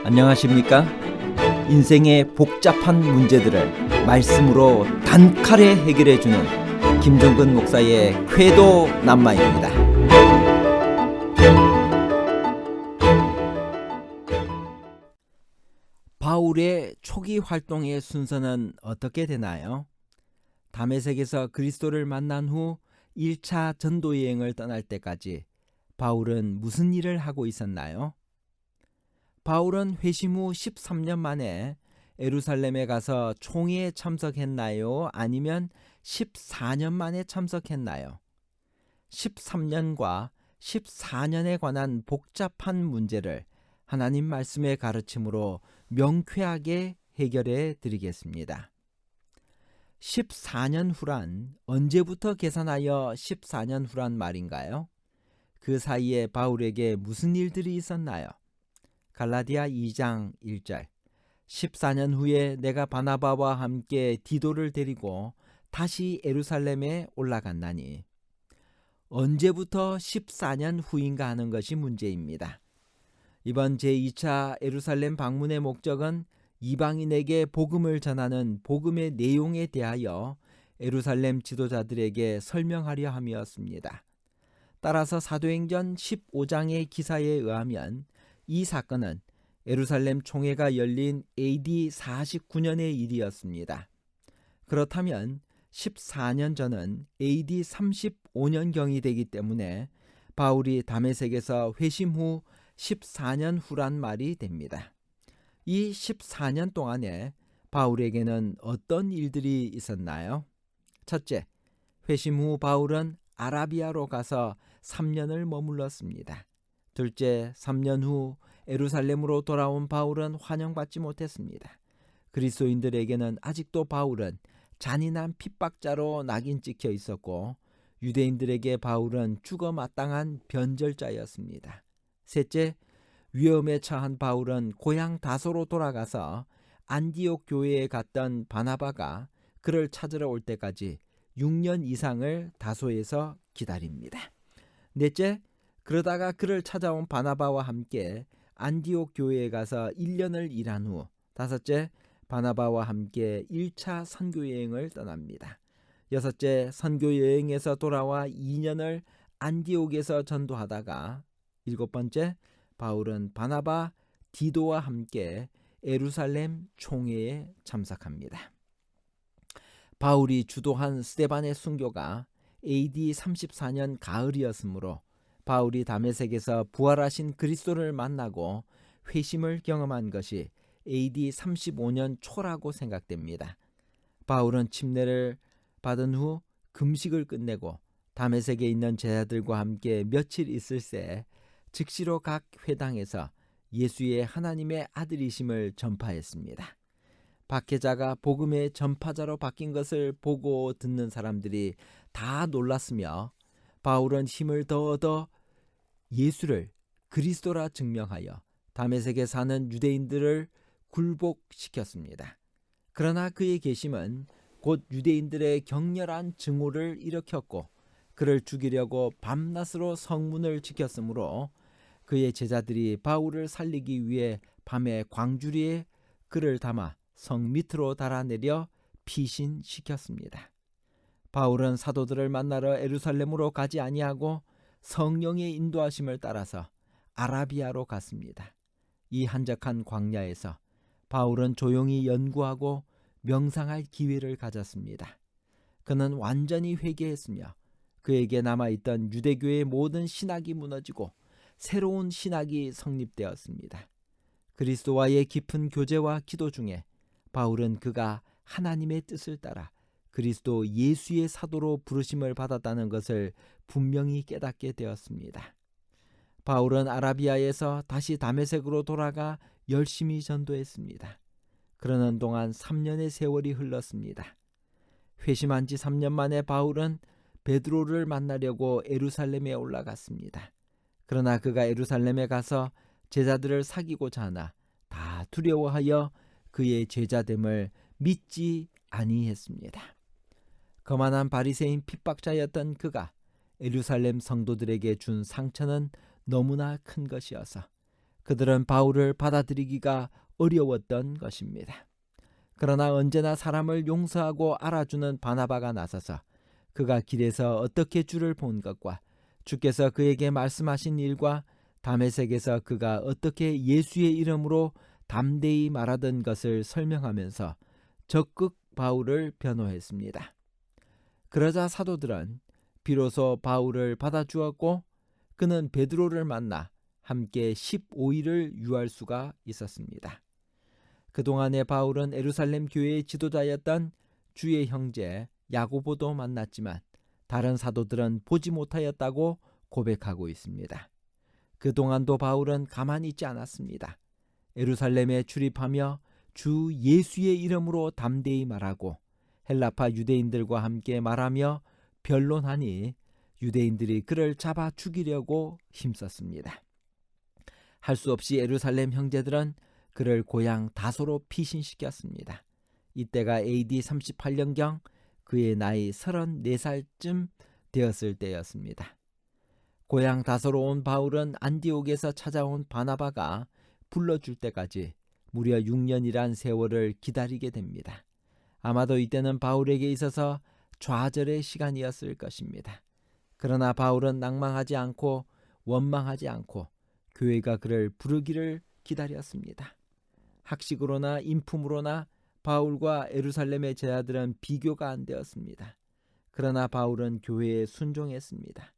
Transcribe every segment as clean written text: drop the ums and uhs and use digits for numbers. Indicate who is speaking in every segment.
Speaker 1: 안녕하십니까? 인생의 복잡한 문제들을 말씀으로 단칼에 해결해주는 김종근 목사의 쾌도 남마입니다. 바울의 초기 활동의 순서는 어떻게 되나요? 다메섹에서 그리스도를 만난 후 1차 전도 여행을 떠날 때까지 바울은 무슨 일을 하고 있었나요? 바울은 회심 후 13년 만에 예루살렘에 가서 총회에 참석했나요? 아니면 14년 만에 참석했나요? 13년과 14년에 관한 복잡한 문제를 하나님 말씀의 가르침으로 명쾌하게 해결해 드리겠습니다. 14년 후란 언제부터 계산하여 14년 후란 말인가요? 그 사이에 바울에게 무슨 일들이 있었나요? 갈라디아 2장 1절 14년 후에 내가 바나바와 함께 디도를 데리고 다시 예루살렘에 올라갔나니. 언제부터 14년 후인가 하는 것이 문제입니다. 이번 제2차 예루살렘 방문의 목적은 이방인에게 복음을 전하는 복음의 내용에 대하여 예루살렘 지도자들에게 설명하려 함이었습니다. 따라서 사도행전 15장의 기사에 의하면 이 사건은 예루살렘 총회가 열린 AD 49년의 일이었습니다. 그렇다면 14년 전은 AD 35년경이 되기 때문에 바울이 다메섹에서 회심 후 14년 후란 말이 됩니다. 이 14년 동안에 바울에게는 어떤 일들이 있었나요? 첫째, 회심 후 바울은 아라비아로 가서 3년을 머물렀습니다. 둘째, 3년 후 예루살렘으로 돌아온 바울은 환영받지 못했습니다. 그리스도인들에게는 아직도 바울은 잔인한 핍박자로 낙인 찍혀 있었고 유대인들에게 바울은 죽어 마땅한 변절자였습니다. 셋째, 위험에 처한 바울은 고향 다소로 돌아가서 안디옥 교회에 갔던 바나바가 그를 찾으러 올 때까지 6년 이상을 다소에서 기다립니다. 넷째, 그러다가 그를 찾아온 바나바와 함께 안디옥 교회에 가서 1년을 일한 후 다섯째, 바나바와 함께 1차 선교여행을 떠납니다. 여섯째, 선교여행에서 돌아와 2년을 안디옥에서 전도하다가 일곱 번째, 바울은 바나바, 디도와 함께 예루살렘 총회에 참석합니다. 바울이 주도한 스데반의 순교가 AD 34년 가을이었으므로 바울이 다메섹에서 부활하신 그리스도를 만나고 회심을 경험한 것이 AD 35년 초라고 생각됩니다. 바울은 침례를 받은 후 금식을 끝내고 다메섹에 있는 제자들과 함께 며칠 있을 새 즉시로 각 회당에서 예수의 하나님의 아들이심을 전파했습니다. 박해자가 복음의 전파자로 바뀐 것을 보고 듣는 사람들이 다 놀랐으며 바울은 힘을 더 얻어 예수를 그리스도라 증명하여 다메섹에 사는 유대인들을 굴복시켰습니다. 그러나 그의 계심은 곧 유대인들의 격렬한 증오를 일으켰고 그를 죽이려고 밤낮으로 성문을 지켰으므로 그의 제자들이 바울을 살리기 위해 밤에 광주리에 그를 담아 성 밑으로 달아내려 피신시켰습니다. 바울은 사도들을 만나러 예루살렘으로 가지 아니하고 성령의 인도하심을 따라서 아라비아로 갔습니다. 이 한적한 광야에서 바울은 조용히 연구하고 명상할 기회를 가졌습니다. 그는 완전히 회개했으며 그에게 남아있던 유대교의 모든 신학이 무너지고 새로운 신학이 성립되었습니다. 그리스도와의 깊은 교제와 기도 중에 바울은 그가 하나님의 뜻을 따라 그리스도 예수의 사도로 부르심을 받았다는 것을 분명히 깨닫게 되었습니다. 바울은 아라비아에서 다시 다메섹으로 돌아가 열심히 전도했습니다. 그러는 동안 3년의 세월이 흘렀습니다. 회심한 지 3년 만에 바울은 베드로를 만나려고 예루살렘에 올라갔습니다. 그러나 그가 예루살렘에 가서 제자들을 사귀고자 하나 다 두려워하여 그의 제자됨을 믿지 아니했습니다. 거만한 바리새인 핍박자였던 그가 예루살렘 성도들에게 준 상처는 너무나 큰 것이어서 그들은 바울을 받아들이기가 어려웠던 것입니다. 그러나 언제나 사람을 용서하고 알아주는 바나바가 나서서 그가 길에서 어떻게 주를 본 것과 주께서 그에게 말씀하신 일과 다메섹에서 그가 어떻게 예수의 이름으로 담대히 말하던 것을 설명하면서 적극 바울을 변호했습니다. 그러자 사도들은 비로소 바울을 받아주었고 그는 베드로를 만나 함께 15일을 유할 수가 있었습니다. 그동안에 바울은 예루살렘 교회의 지도자였던 주의 형제 야고보도 만났지만 다른 사도들은 보지 못하였다고 고백하고 있습니다. 그동안도 바울은 가만히 있지 않았습니다. 예루살렘에 출입하며 주 예수의 이름으로 담대히 말하고 헬라파 유대인들과 함께 말하며 변론하니 유대인들이 그를 잡아 죽이려고 힘썼습니다. 할 수 없이 예루살렘 형제들은 그를 고향 다소로 피신시켰습니다. 이때가 AD 38년경 그의 나이 34살쯤 되었을 때였습니다. 고향 다소로 온 바울은 안디옥에서 찾아온 바나바가 불러줄 때까지 무려 6년이란 세월을 기다리게 됩니다. 아마도 이때는 바울에게 있어서 좌절의 시간이었을 것입니다. 그러나 바울은 낭망하지 않고 원망하지 않고 교회가 그를 부르기를 기다렸습니다. 학식으로나 인품으로나 바울과 예루살렘의 제자들은 비교가 안 되었습니다. 그러나 바울은 교회에 순종했습니다.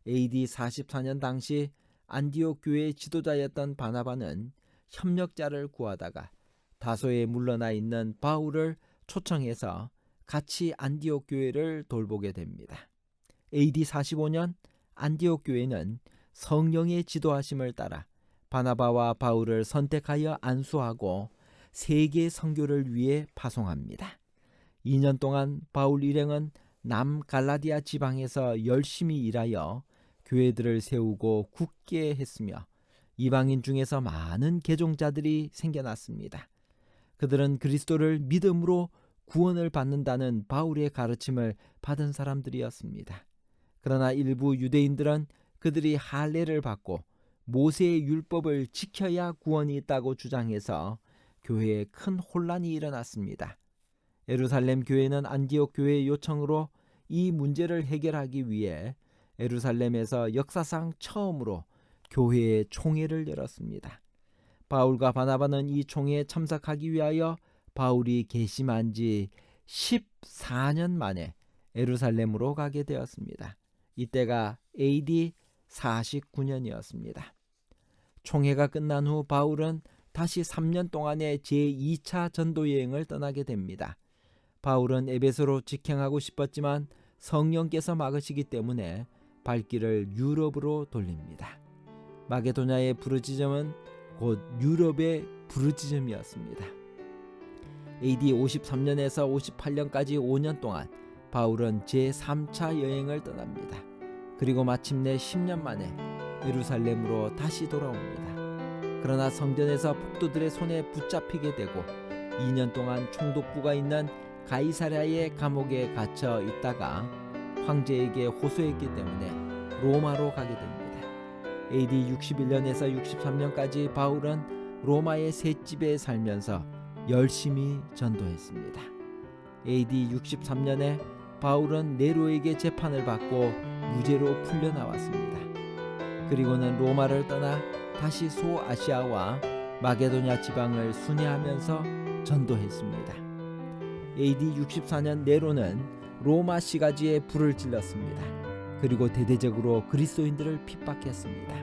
Speaker 1: AD 44년 당시 안디옥 교회의 지도자였던 바나바는 협력자를 구하다가 다소에 물러나 있는 바울을 초청해서 같이 안디옥 교회를 돌보게 됩니다. AD 45년 안디옥 교회는 성령의 지도하심을 따라 바나바와 바울을 선택하여 안수하고 세계 선교를 위해 파송합니다. 2년 동안 바울 일행은 남갈라디아 지방에서 열심히 일하여 교회들을 세우고 굳게 했으며 이방인 중에서 많은 개종자들이 생겨났습니다. 그들은 그리스도를 믿음으로 구원을 받는다는 바울의 가르침을 받은 사람들이었습니다. 그러나 일부 유대인들은 그들이 할례를 받고 모세의 율법을 지켜야 구원이 있다고 주장해서 교회에 큰 혼란이 일어났습니다. 예루살렘 교회는 안디옥 교회의 요청으로 이 문제를 해결하기 위해 예루살렘에서 역사상 처음으로 교회의 총회를 열었습니다. 바울과 바나바는 이 총회에 참석하기 위하여 바울이 계심한 지 14년 만에 예루살렘으로 가게 되었습니다. 이때가 AD 49년이었습니다. 총회가 끝난 후 바울은 다시 3년 동안의 제2차 전도 여행을 떠나게 됩니다. 바울은 에베소로 직행하고 싶었지만 성령께서 막으시기 때문에 발길을 유럽으로 돌립니다. 마게도냐의 부르짖음은 곧 유럽의 부르짖음이었습니다. AD 53년에서 58년까지 5년 동안 바울은 제3차 여행을 떠납니다. 그리고 마침내 10년 만에 예루살렘으로 다시 돌아옵니다. 그러나 성전에서 폭도들의 손에 붙잡히게 되고 2년 동안 총독부가 있는 가이사랴의 감옥에 갇혀 있다가 황제에게 호소했기 때문에 로마로 가게 됩니다. AD 61년에서 63년까지 바울은 로마의 셋집에 살면서 열심히 전도했습니다. AD 63년에 바울은 네로에게 재판을 받고 무죄로 풀려나왔습니다. 그리고는 로마를 떠나 다시 소아시아와 마게도냐 지방을 순회하면서 전도했습니다. AD 64년 네로는 로마 시가지에 불을 질렀습니다. 그리고 대대적으로 그리스도인들을 핍박했습니다.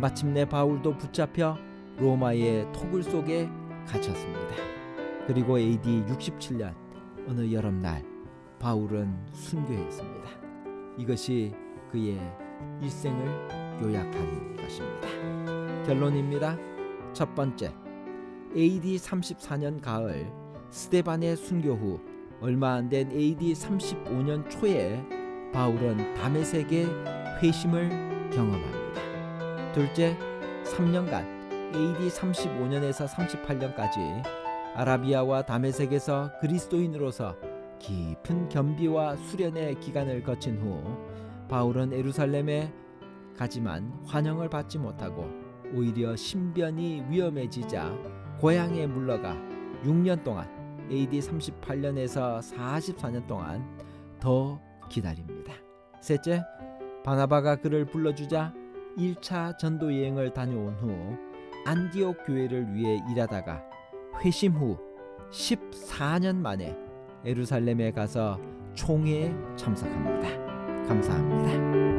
Speaker 1: 마침내 바울도 붙잡혀 로마의 토굴 속에 갇혔습니다. 그리고 AD 67년 어느 여름날 바울은 순교했습니다. 이것이 그의 일생을 요약한 것입니다. 결론입니다. 첫 번째, AD 34년 가을 스데반의 순교 후 얼마 안 된 AD 35년 초에 바울은 다메섹의 회심을 경험합니다. 둘째, 3년간 AD 35년에서 38년까지 아라비아와 다메섹에서 그리스도인으로서 깊은 겸비와 수련의 기간을 거친 후 바울은 예루살렘에 가지만 환영을 받지 못하고 오히려 신변이 위험해지자 고향에 물러가 6년 동안 AD 38년에서 44년 동안 더 기다립니다. 셋째, 바나바가 그를 불러주자 1차 전도 여행을 다녀온 후 안디옥 교회를 위해 일하다가 회심 후 14년 만에 예루살렘에 가서 총회에 참석합니다. 감사합니다.